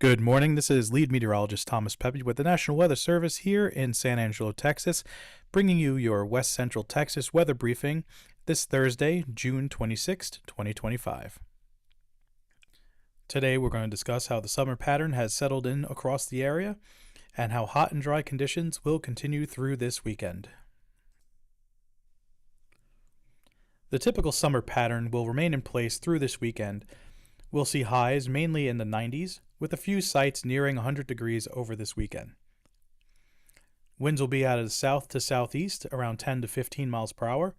Good morning. This is lead meteorologist Thomas Pepe with the National Weather Service here in San Angelo, Texas, bringing you your West Central Texas weather briefing this Thursday, June 26th, 2025. Today we're going to discuss how the summer pattern has settled in across the area and how hot and dry conditions will continue through this weekend. The typical summer pattern will remain in place through this weekend. We'll see highs mainly in the 90s, with a few sites nearing 100 degrees over this weekend. Winds will be out of the south to southeast around 10 to 15 miles per hour,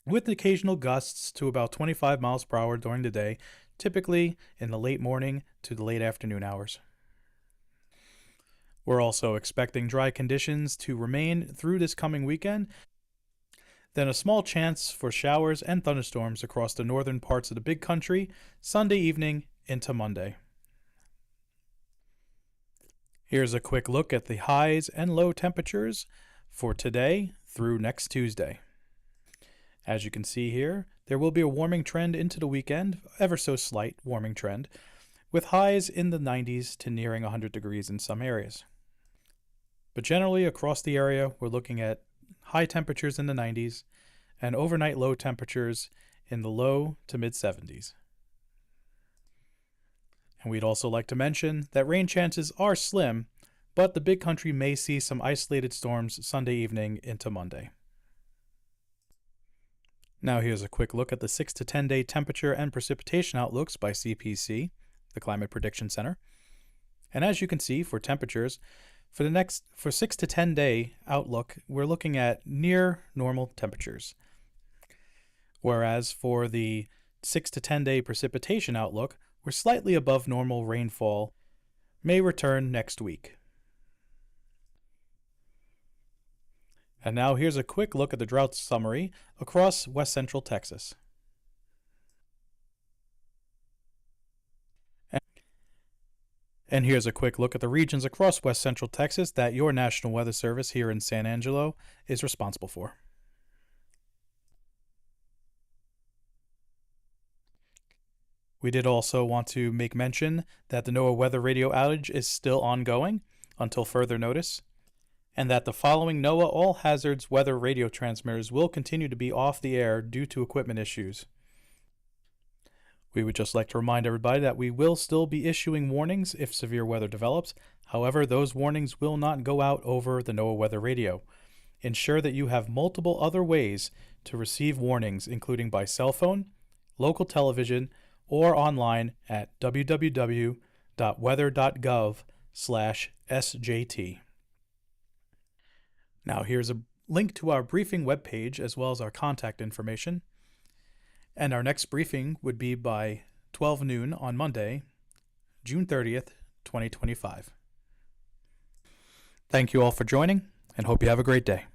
with occasional gusts to about 25 miles per hour during the day, typically in the late morning to the late afternoon hours. We're also expecting dry conditions to remain through this coming weekend, then a small chance for showers and thunderstorms across the northern parts of the Big Country Sunday evening into Monday. Here's a quick look at the highs and low temperatures for today through next Tuesday. As you can see here, there will be a warming trend into the weekend, ever so slight warming trend, with highs in the 90s to nearing 100 degrees in some areas. But generally across the area, we're looking at high temperatures in the 90s and overnight low temperatures in the low to mid 70s. And we'd also like to mention that rain chances are slim, but the Big Country may see some isolated storms Sunday evening into Monday. Now here's a quick look at the 6 to 10 day temperature and precipitation outlooks by CPC, the Climate Prediction Center. And as you can see for temperatures, for 6 to 10 day outlook, we're looking at near normal temperatures. Whereas for the 6 to 10 day precipitation outlook, we're slightly above normal rainfall, may return next week. And now here's a quick look at the drought summary across West Central Texas. And here's a quick look at the regions across West Central Texas that your National Weather Service here in San Angelo is responsible for. We did also want to make mention that the NOAA Weather Radio outage is still ongoing until further notice, and that the following NOAA All Hazards Weather Radio transmitters will continue to be off the air due to equipment issues. We would just like to remind everybody that we will still be issuing warnings if severe weather develops. However, those warnings will not go out over the NOAA Weather Radio. Ensure that you have multiple other ways to receive warnings, including by cell phone, local television, or online at www.weather.gov/SJT. Now here's a link to our briefing webpage as well as our contact information. And our next briefing would be by 12 noon on Monday, June 30th, 2025. Thank you all for joining and hope you have a great day.